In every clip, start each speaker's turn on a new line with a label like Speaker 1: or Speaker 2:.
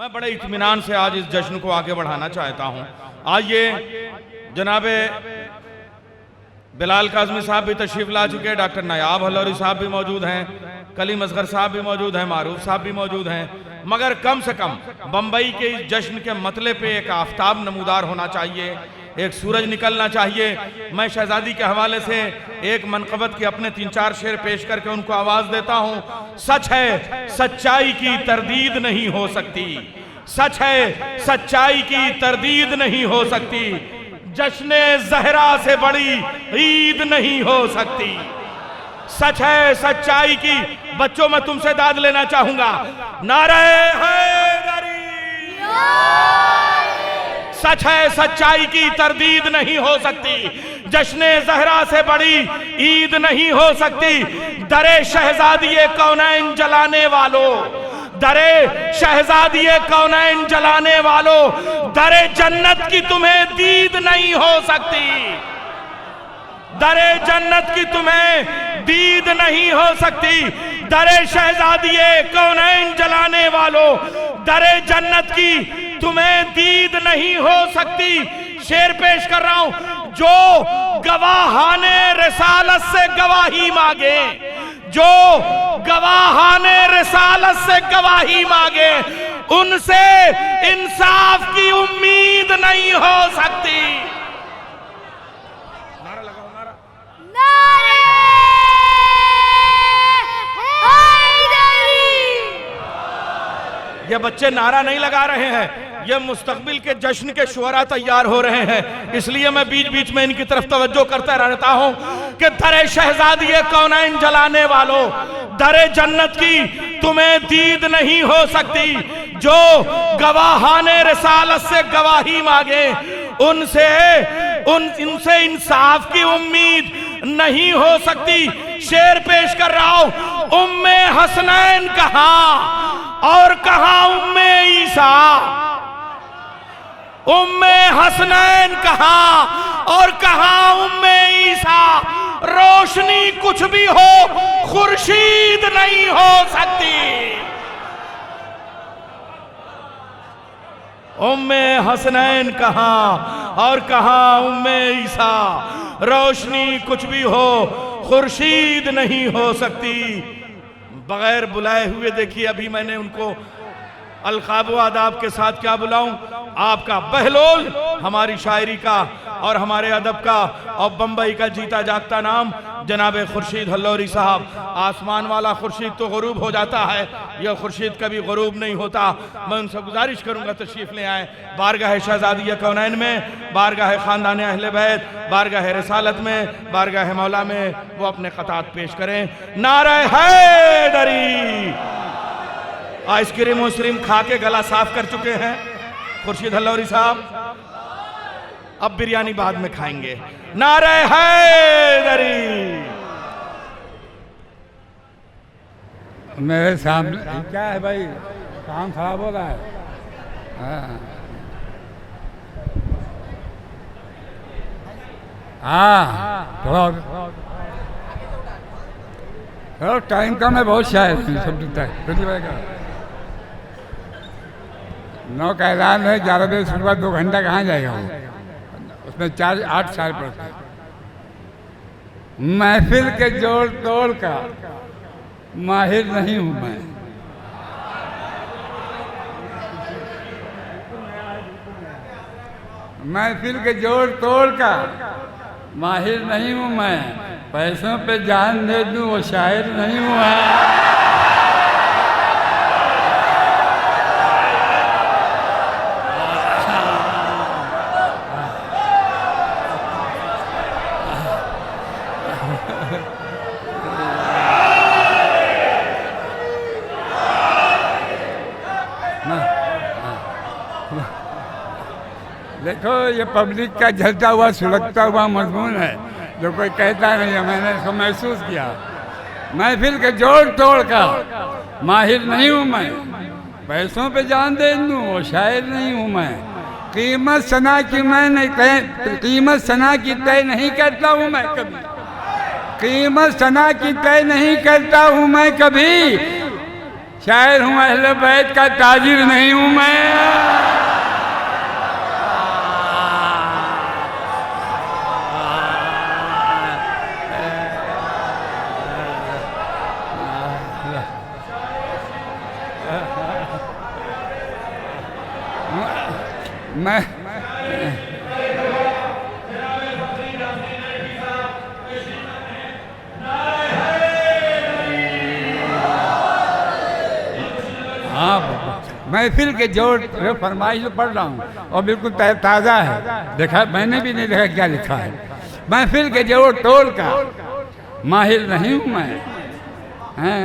Speaker 1: मैं बड़े इत्मीनान से आज इस जश्न को आगे बढ़ाना चाहता हूं। आइए, जनाबे बिलाल काज़मी साहब भी तशरीफ ला चुके, डॉक्टर नायाब हल्लौरी साहब भी मौजूद हैं, कलीम असगर साहब भी मौजूद हैं, मारूफ साहब भी मौजूद हैं। मगर कम से कम बम्बई के इस जश्न के मतले पे एक आफताब नमूदार होना चाहिए, एक सूरज निकलना चाहिए। मैं शहजादी के हवाले से एक मनकबत के अपने 3-4 शेर पेश करके उनको आवाज देता हूं। सच है सच्चाई की तरदीद नहीं हो सकती, सच है सच्चाई की तरदीद नहीं हो सकती, जश्न ज़हरा से बड़ी ईद नहीं हो सकती। सच है सच्चाई की, बच्चों मैं तुमसे दाद लेना चाहूंगा, नारे हैदरी। सच है सच्चाई की तरदीद नहीं हो सकती, जश्न ज़हरा से बड़ी ईद नहीं हो सकती। दरे शहजादिये कौनैन जलाने वालों, दरे शहजादिये कौनैन जलाने वालों, दरे जन्नत की तुम्हें दीद नहीं हो सकती, दरे जन्नत की तुम्हें दीद नहीं हो सकती। दरे शहजादिये कौनैन जलाने वालों, दरे जन्नत की तुम्हें दीद नहीं हो सकती। शेर पेश कर रहा हूं, जो गवाहाने रिसालत से गवाही मांगे, जो गवाहाने रिसालत से गवाही मांगे, उनसे इंसाफ की उम्मीद नहीं हो सकती। नारा लगाओ, नारा।
Speaker 2: नारे हैदरी।
Speaker 1: ये बच्चे नारा नहीं लगा रहे हैं, ये मुस्तकबिल के जश्न के शुअरा तैयार हो रहे हैं, इसलिए मैं बीच बीच में इनकी तरफ तवज्जो करता रहता हूं कि दरे शहजादिये कौनैन जलाने वालों, दरे जन्नत की तुम्हें दीद नहीं हो सकती। जो गवाहाने रिसालत से गवाही मांगे, उनसे इंसाफ की उम्मीद नहीं हो सकती। शेर पेश कर रहा हूं, उम्मे हसनैन कहां और कहां उम्मे ईसा, उम्मे हसनैन कहां और कहां उम्मे ईसा। रोशनी कुछ भी हो, खुर्शीद नहीं हो सकती। उम्मे हसनैन कहां और कहां उम्मे ईसा, रोशनी कुछ भी हो, खुर्शीद नहीं हो सकती। बगैर बुलाए हुए देखिए, अभी मैंने उनको अलकाब व आदाब के साथ क्या बुलाऊं, आपका बहलोल हमारी शायरी का और हमारे अदब का और बम्बई का जीता जागता नाम जनाब खुर्शीद हल्लौरी साहब। आसमान वाला खुर्शीद तो गुरूब हो जाता है, यह खुर्शीद कभी गुरूब नहीं होता। मैं उनसे गुजारिश करूंगा तशरीफ ले आए बारगाह शहजादिया कौनैन में, बारगाह खानदान अहले बैत, बारगाह रिसालत में, बारगाह मौला में वो अपने खतात पेश करें। नारे हैदरी। आइसक्रीम उस्क्रीम खा के गला साफ कर चुके हैं खुर्शीद हल्लौरी साहब, अब बिरयानी बाद में खाएंगे। नारे हैदरी।
Speaker 3: मेरे सामने क्या है भाई, काम खराब हो रहा है। हाँ थोड़ा टाइम कम है, बहुत शायद सब का 9 का ऐलान है, 11 बजे सुबह 2 घंटा कहाँ जाएगा वो, उसमें 8 साल पड़ता है। महफिल के जोड़ तोड़ का माहिर नहीं हूँ मैं, महफिल के जोड़ तोड़ का माहिर नहीं हूँ मैं, पैसों पे जान दे दूँ वो शायर नहीं हूँ मैं। देखो ये पब्लिक का जलता हुआ सुलगता हुआ मजमून है, जो कोई कहता नहीं है, मैंने इसको महसूस किया। महफिल के जोड़ तोड़ का माहिर नहीं हूँ मैं, पैसों पे जान दे दूँ वो शायर नहीं हूँ मैं। कीमत सना की मैं नहीं कीमत सना की तय नहीं करता हूँ मैं कभी, कीमत सना की तय नहीं करता हूँ मैं कभी। शायर हूँ अहले बैत का, ताजिर नहीं हूँ मैं। मैं महफिल के जोड़ फरमाइश पढ़ रहा हूँ और बिल्कुल ताज़ा है। देखा, मैंने भी नहीं देखा क्या लिखा है। महफिल के जोड़ तोड़ का माहिर नहीं हूँ मैं। हैं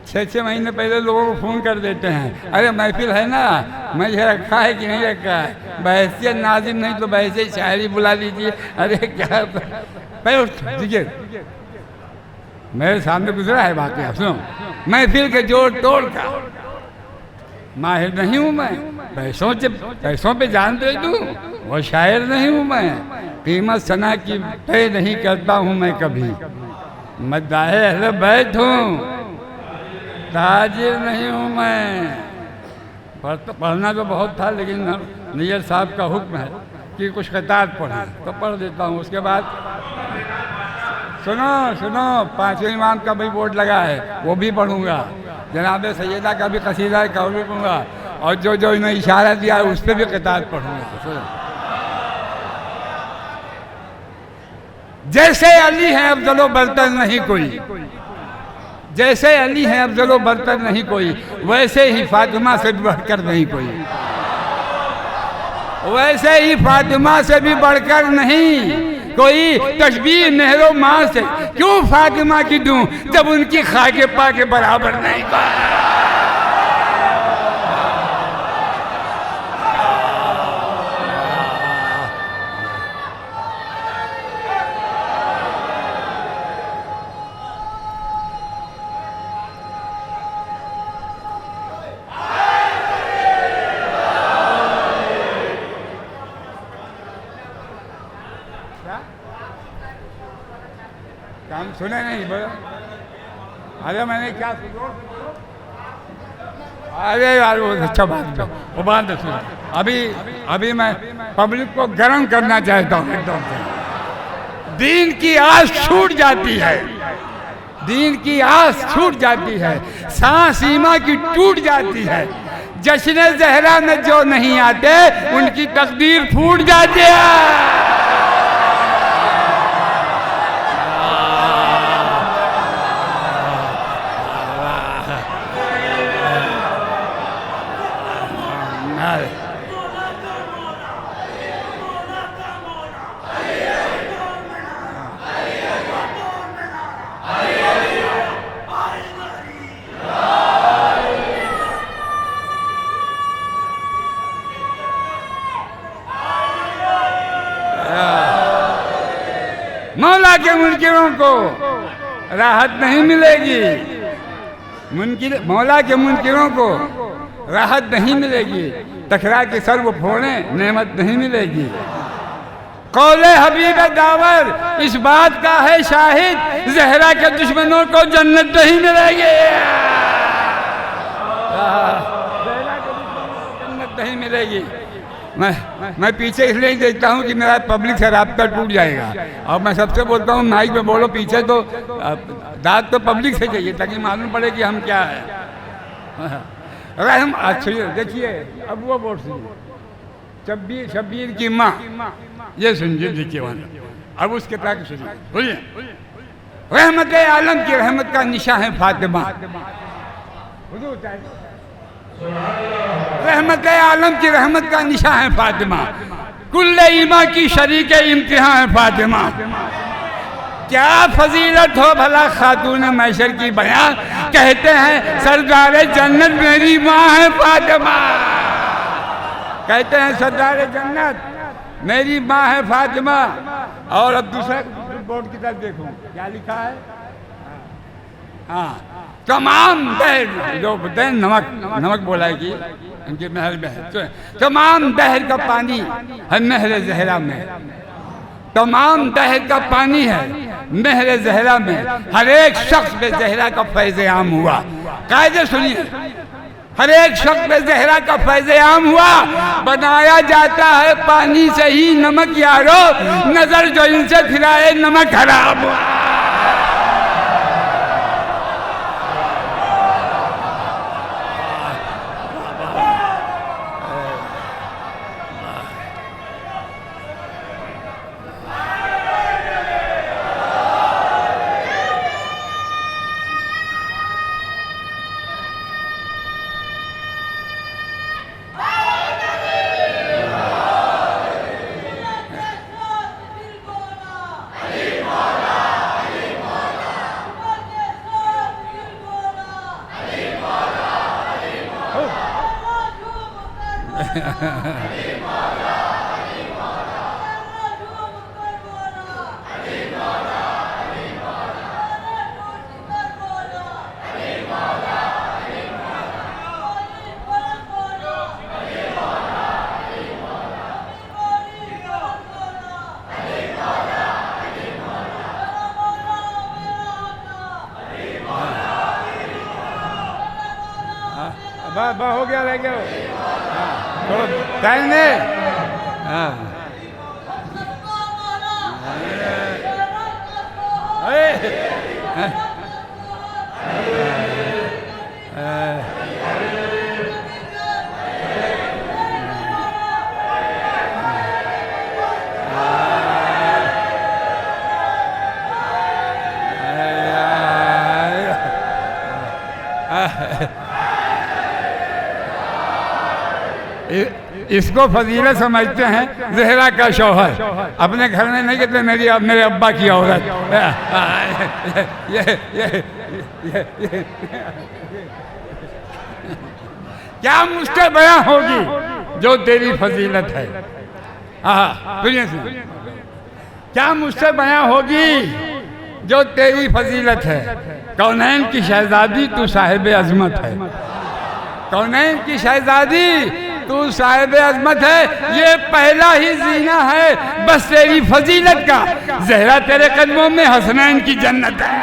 Speaker 3: 6 महीने पहले लोगों को फ़ोन कर देते हैं, अरे महफिल है ना, मैं ये रखा है कि नहीं रखा है, बहसियत नाज़िम नहीं तो बहसियत शायरी बुला लीजिए। अरे क्या देखिए, मेरे सामने गुजरा है वाक़या, सुनो। महफिल के जोड़ तोड़ का माहिर नहीं हूँ मैं, पैसों पे जान दे दूँ वो शायर नहीं हूँ मैं। कीमत सना की तय नहीं करता हूँ मैं कभी, मद्दाहे अहले बैत हूँ, ताजिर नहीं हूँ मैं। पढ़ना तो बहुत था, लेकिन नैयर साहब का हुक्म है कि कुछ किताब पढ़े तो पढ़ देता हूँ। उसके बाद सुनो 5वें इमाम का भी बोर्ड लगा है, वो भी पढ़ूंगा। जनाब सैयदा का भी कसीदा है, वो भी पढ़ूंगा। और जो इन्हें इशारा दिया है उस पर भी किताब पढ़ूंगा। जैसे अली है अफजलो बरतर नहीं कोई, जैसे अली है अफजलो बरतर नहीं कोई, वैसे ही फातिमा से भी बढ़कर नहीं कोई, वैसे ही फातिमा से भी बढ़कर नहीं कोई। तशबीह नेहरो माँ से क्यों फातिमा की दूं, जब उनकी खाके पा के बराबर नहीं कोई। काम सुने नहीं बोला, अरे मैंने क्या सुना, अरे यार वो अच्छा बात है, वो बात सुनो। अभी मैं पब्लिक को गर्म करना चाहता हूँ एकदम से। दीन की आस छूट जाती है, दीन की आस छूट जाती है, सांस ईमा की टूट जाती है। जश्न ज़हरा में जो नहीं आते उनकी तकदीर फूट जाती है। मौला के मुनकिरों को राहत नहीं मिलेगी, मौला के मुनकिरों को राहत नहीं मिलेगी। टकरा के सर वो फोड़े नेमत नहीं मिलेगी। कौले हबीब दावर इस बात का है शाहिद, जहरा के दुश्मनों को जन्नत नहीं मिलेगी, जन्नत नहीं मिलेगी। मैं पीछे इसलिए नहीं देखता हूँ कि मेरा पब्लिक से राब्ता टूट जाएगा। और मैं सबसे बोलता हूँ माइक में बोलो, पीछे तो दाद तो पब्लिक से चाहिए ताकि मालूम पड़े कि हम क्या है। रहम अच्छा देखिए, अब वो बोल सुनिए, शब्बीर की माँ, ये सुनिए, देखिए वहाँ। अब उसके ताकि सुनिए, बोलिए। रहमत आलम की रहमत का निशा है फातिमा, रहमत आलम की रहमत का निशा है फातिमा, कुल्ले ईमा की शरीक इम्तिहान है फातिमा। क्या फजीलत हो भला खातून मैशर की बयान, कहते हैं सरदार जन्नत मेरी माँ है फातिमा, कहते हैं सरदार जन्नत मेरी माँ है फातिमा। और अब दूसरा बोर्ड की तरफ देखूं क्या लिखा है। हाँ, तमाम दहर जो नमक बोला है कि इनके महल में है, तो तमाम दहर का पानी है महल ज़हरा में, तमाम दहर का पानी है मेहर जहरा में हर एक शख्स पे जहरा का फैज़ आम हुआ। कायदे सुनिए, हर एक शख्स पे जहरा का फैज़ आम हुआ। बनाया जाता है पानी से ही नमक यारो, नजर जो इनसे फिराए नमक हराम हुआ। हो गया रह गया तो टाइम नहीं। हाँ इसको फजीलत समझते हैं जहरा का शौहर। अपने घर में नहीं कहते मेरे अब्बा की औरत। ये क्या मुझसे बयां होगी जो तेरी फजीलत है। सुनिए, क्या मुझसे बयां होगी जो तेरी फजीलत है। कौनैन की शहजादी तू साहिब अजमत है। कौनैन की शहजादी तू साहिब अजमत है। ये पहला ही जीना है बस तेरी फजीलत का। जहरा तेरे कदमों में हसनैन की जन्नत है।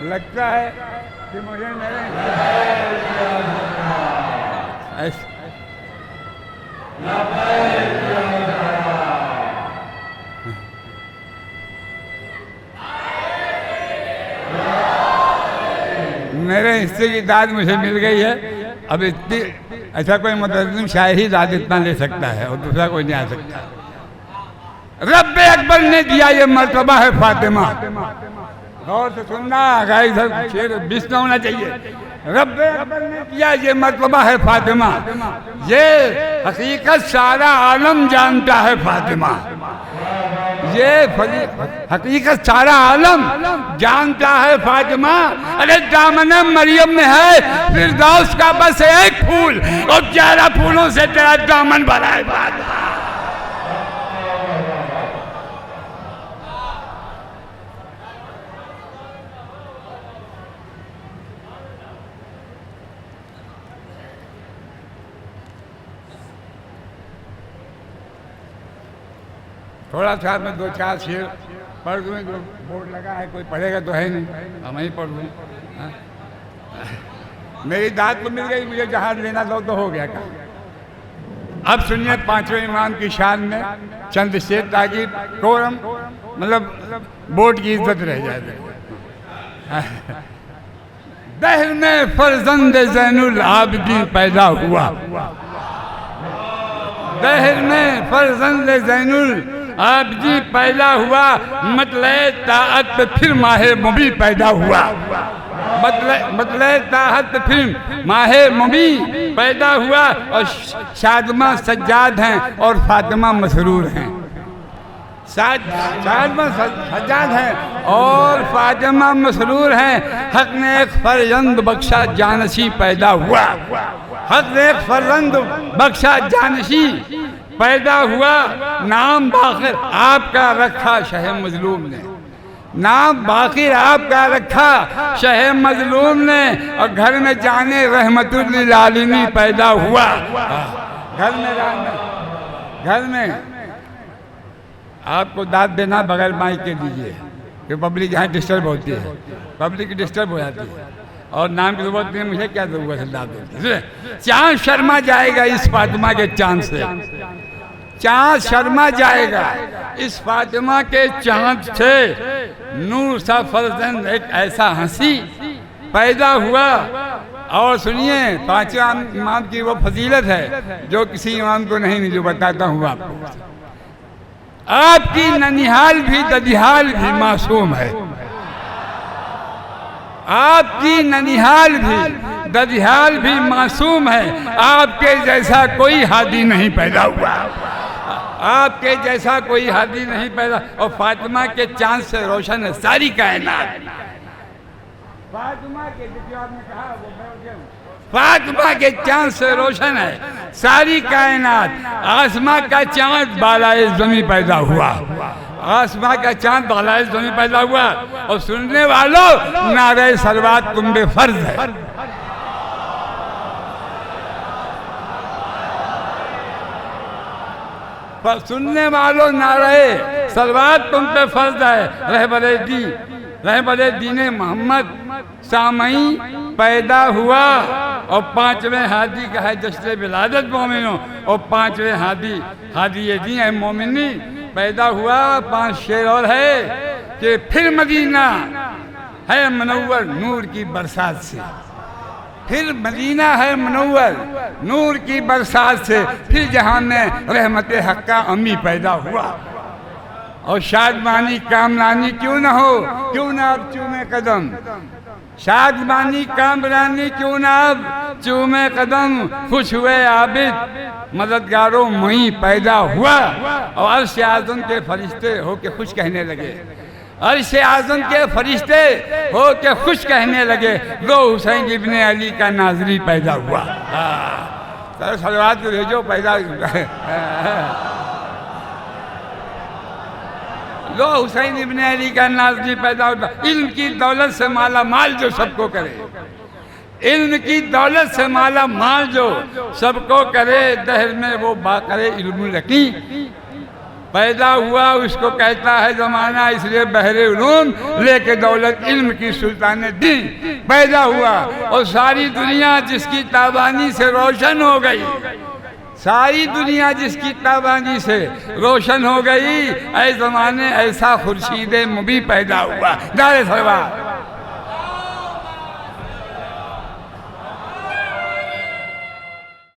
Speaker 3: लगता है कि मुझे मेरे हिस्से की दाद मुझे मिल गई है। अब इतनी ऐसा कोई मुतज़्ज़िम शायर ही दाद इतना ले सकता है और दूसरा कोई नहीं आ सकता। रब्बे अकबर ने दिया ये मर्तबा है फातिमा। गौर से सुनना, शेर बिस्ना होना चाहिए। रब्बे अकबर ने दिया ये मर्तबा है फातिमा। ये हकीकत सारा आलम जानता है फातिमा। ये हकीकत सारा आलम जानता है फातिमा। अरे दामन मरियम में है फिरदौस का बस एक फूल और 11 फूलों से तेरा दामन भरा है फातिमा। थोड़ा सा मैं 2-4 शेर पढ़ दूँ। जो बोर्ड लगा है कोई पढ़ेगा तो है नहीं, हम ही पढ़ दूँ। मेरी दाद तो मिल गई, मुझे जहाज लेना तो हो गया काम। अब सुनिए 5वें इमाम की शान में चंद शेर ताकि कोरम मतलब बोर्ड की इज्जत रह जाए। दहर में फर्जंद ज़ैनुल आबिदीन पैदा हुआ। दहर में फर्जंद ज़ैनुल आबिदी पैदा हुआ। मतलब ताअत पे फिर माहे मुबी पैदा हुआ। मतलब ताअत पे फिर माहे मुबी पैदा हुआ। और शादमा सज्जाद हैं और फातिमा मसरूर हैं। शादमा सज्जाद हैं और फातिमा मसरूर हैं। हक ने एक फर्जंद बख्शा जानसी पैदा हुआ। हर एक फर्जंद बख्शा जानशी पैदा हुआ, नाम बाखिर आपका रखा शह मजलूम ने, नाम बाखिर आपका रखा शह मजलूम ने, और घर में जाने रहमतुल लिल आलमीन पैदा हुआ। घर में आपको दाद देना बगैर माइक के दीजिए, कि पब्लिक यहाँ डिस्टर्ब होती है, पब्लिक डिस्टर्ब हो जाती है, और नाम की जरूरत नहीं, मुझे क्या जरूरत है दाद देने। चांद शर्मा जाएगा इस फातिमा के चांद से, चांद शर्मा जाएगा इस फातिमा के चांद से। नूर सा फर्जंद एक ऐसा हंसी पैदा हुआ। और सुनिए, पांचवा इमाम की वो फजीलत है जो किसी इमाम को नहीं, जो बताता हूँ आपको। आपकी ननिहाल भी ददिहाल भी मासूम है, आपकी ननिहाल भी ददिहाल भी मासूम है। आपके जैसा कोई हादी नहीं पैदा हुआ, आपके जैसा कोई हादी नहीं पैदा। और फातिमा के चांद से रोशन है सारी कायनात। फातिमा के, आपने कहा फातिमा के चांद से रोशन है सारी कायनात। आसमां का चांद बालाए ज़मीं पैदा हुआ, आसमां का चांद बालाए ज़मीं पैदा हुआ। और सुनने वालों, नारे सलवात तुम पे फर्ज है। पर सुनने वालों, नारे सलवात तुम पे फर्ज है। रहबरे दीने मोहम्मद सामई पैदा हुआ। और पांचवें हादी का है जश्न विलादत मोमिनों, और पांचवें हादी ये दी है मोमिनी पैदा हुआ। 5 शेर और है कि फिर मदीना है मनव्वर नूर की बरसात से, फिर मदीना है मनव्वर नूर की बरसात से। फिर जहां में रहमत हक्का अम्मी पैदा हुआ। और शादमानी कामरानी क्यों ना हो, क्यों ना अब चूमे कदम, शादमानी कामरानी क्यों ना अब चूमे कदम। खुश हुए आबिद मददगारों मई पैदा हुआ। और अर्श आज़म के फरिश्ते हो के खुश कहने लगे, अर्श आज़म के फरिश्ते हो के खुश कहने लगे, लो हुसैन इब्ने अली का नाज़री पैदा हुआ। सर सलवात को भेजो, पैदा लो हुसैन इब्ने अली का नाज़री पैदा हुआ। इल्म की दौलत से माला माल जो सबको करे, इल्म की दौलत से माला माल जो सबको करे, दहर में वो बाकरे इल्मुल यकीन पैदा हुआ। उसको कहता है ज़माना, इसलिए बहरे उलूम लेके दौलत इल्म की सुल्तान दीन पैदा हुआ। और सारी दुनिया जिसकी ताबानी से रोशन हो गई, सारी दुनिया जिसकी ताबानी से रोशन हो गई, ऐ ज़माने ऐसा खुर्शीद मुबी पैदा हुआ। दारे सलवात।